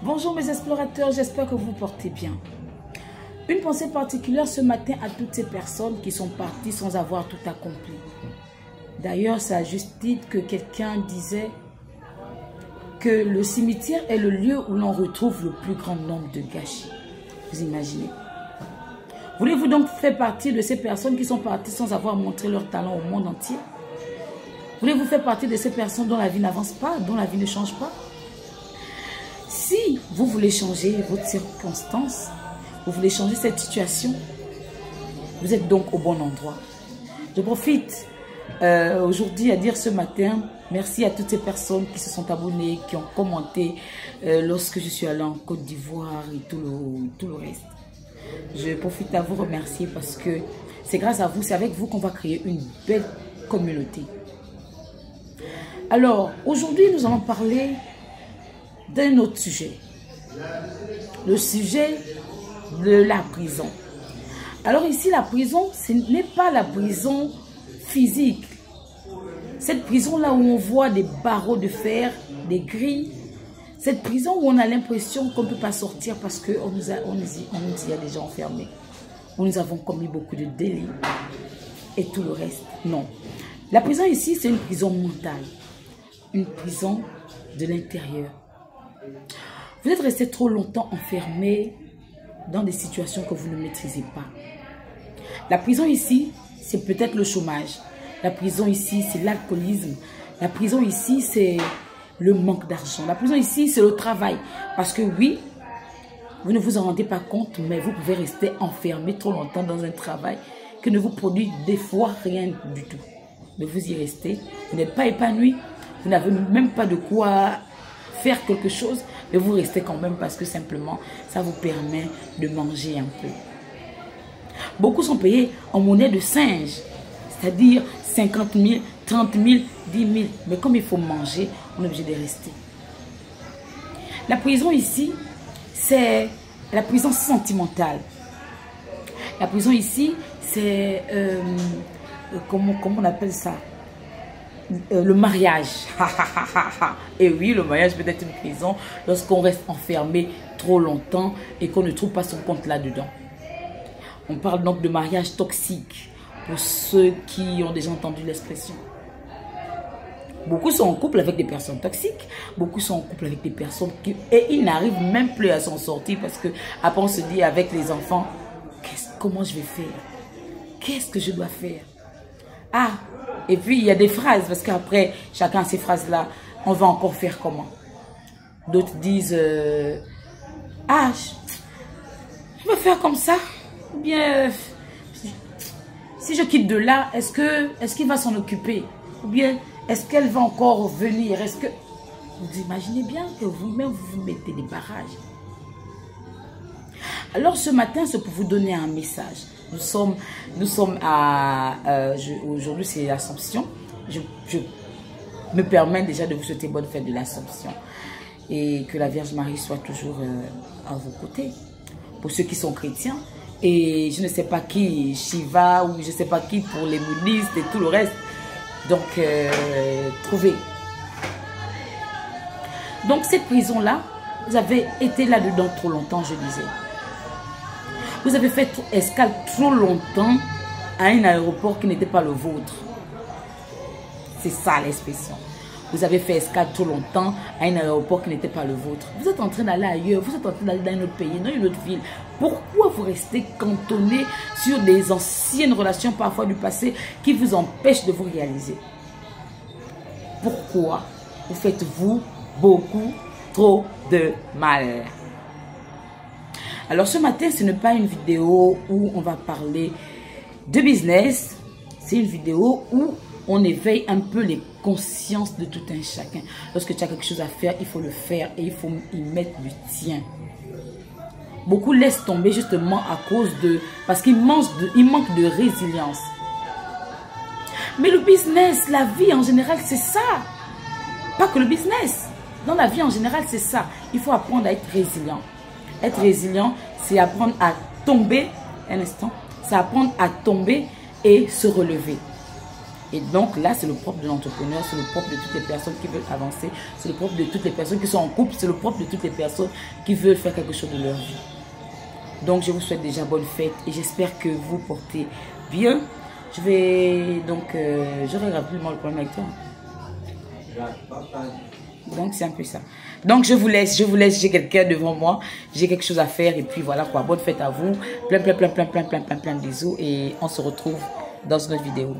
Bonjour mes explorateurs, j'espère que vous vous portez bien. Une pensée particulière ce matin à toutes ces personnes qui sont parties sans avoir tout accompli. D'ailleurs, c'est à juste titre que quelqu'un disait que le cimetière est le lieu où l'on retrouve le plus grand nombre de gâchis. Vous imaginez? Voulez-vous donc faire partie de ces personnes qui sont parties sans avoir montré leur talent au monde entier? Voulez-vous faire partie de ces personnes dont la vie n'avance pas, dont la vie ne change pas? Si vous voulez changer votre circonstance, vous voulez changer cette situation, vous êtes donc au bon endroit. Je profite aujourd'hui à dire ce matin, merci à toutes ces personnes qui se sont abonnées, qui ont commenté lorsque je suis allée en Côte d'Ivoire et tout le reste. Je profite à vous remercier parce que c'est grâce à vous, c'est avec vous qu'on va créer une belle communauté. Alors, aujourd'hui, nous allons parler d'un autre sujet. Le sujet de la prison. Alors ici, la prison, ce n'est pas la prison physique. Cette prison-là où on voit des barreaux de fer, des grilles. Cette prison où on a l'impression qu'on ne peut pas sortir parce qu'on nous y a déjà enfermés. Où nous avons commis beaucoup de délits et tout le reste. Non. La prison ici, c'est une prison mentale. Une prison de l'intérieur. Vous êtes resté trop longtemps enfermé dans des situations que vous ne maîtrisez pas. La prison ici, c'est peut-être le chômage. La prison ici, c'est l'alcoolisme. La prison ici, c'est le manque d'argent. La prison ici, c'est le travail. Parce que oui, vous ne vous en rendez pas compte, mais vous pouvez rester enfermé trop longtemps dans un travail qui ne vous produit des fois rien du tout. Mais vous y restez, vous n'êtes pas épanoui, vous n'avez même pas de quoi faire quelque chose, mais vous restez quand même parce que simplement, ça vous permet de manger un peu. Beaucoup sont payés en monnaie de singe, c'est-à-dire 50 000, 30 000, 10 000. Mais comme il faut manger, on est obligé de rester. La prison ici, c'est la prison sentimentale. La prison ici, c'est, comment on appelle ça? Le mariage. Et oui, le mariage peut être une prison lorsqu'on reste enfermé trop longtemps et qu'on ne trouve pas son compte là-dedans. On parle donc de mariage toxique pour ceux qui ont déjà entendu l'expression. Beaucoup sont en couple avec des personnes toxiques, beaucoup sont en couple avec des personnes qui... Et ils n'arrivent même plus à s'en sortir parce que après on se dit avec les enfants, comment je vais faire? Qu'est-ce que je dois faire? Ah, et puis il y a des phrases, parce qu'après, chacun a ces phrases-là, on va encore faire comment? D'autres disent, ah, je vais faire comme ça. Ou bien, si je quitte de là, est-ce qu'il va s'en occuper? Ou bien, est-ce qu'elle va encore venir? Est-ce que... Vous imaginez bien que vous-même, vous mettez des barrages. Alors ce matin, c'est pour vous donner un message. Nous sommes à... aujourd'hui, c'est l'Assomption. Je me permets déjà de vous souhaiter bonne fête de l'Assomption. Et que la Vierge Marie soit toujours à vos côtés. Pour ceux qui sont chrétiens. Et je ne sais pas qui, Shiva, ou je ne sais pas qui pour les bouddhistes et tout le reste. Donc, trouvez. Donc, cette prison-là, vous avez été là-dedans trop longtemps, je disais. Vous avez fait escale trop longtemps à un aéroport qui n'était pas le vôtre. C'est ça l'expression. Vous avez fait escale trop longtemps à un aéroport qui n'était pas le vôtre. Vous êtes en train d'aller ailleurs, vous êtes en train d'aller dans un autre pays, dans une autre ville. Pourquoi vous restez cantonné sur des anciennes relations parfois du passé qui vous empêchent de vous réaliser? Pourquoi vous faites-vous beaucoup trop de mal? Alors ce matin, ce n'est pas une vidéo où on va parler de business. C'est une vidéo où on éveille un peu les consciences de tout un chacun. Lorsque tu as quelque chose à faire, il faut le faire et il faut y mettre du tien. Beaucoup laissent tomber justement à cause de... Parce qu'ils manquent de résilience. Mais le business, la vie en général, c'est ça. Pas que le business. Dans la vie en général, c'est ça. Il faut apprendre à être résilient. Être résilient, c'est apprendre à tomber, un instant, c'est apprendre à tomber et se relever. Et donc là, c'est le propre de l'entrepreneur, c'est le propre de toutes les personnes qui veulent avancer, c'est le propre de toutes les personnes qui sont en couple, c'est le propre de toutes les personnes qui veulent faire quelque chose de leur vie. Donc, je vous souhaite déjà bonne fête et j'espère que vous portez bien. Je vais donc, j'aurai rapidement le problème avec toi. Donc, c'est un peu ça. Donc, je vous laisse, j'ai quelqu'un devant moi, j'ai quelque chose à faire et puis voilà quoi. Bonne fête à vous, plein de bisous et on se retrouve dans une autre vidéo.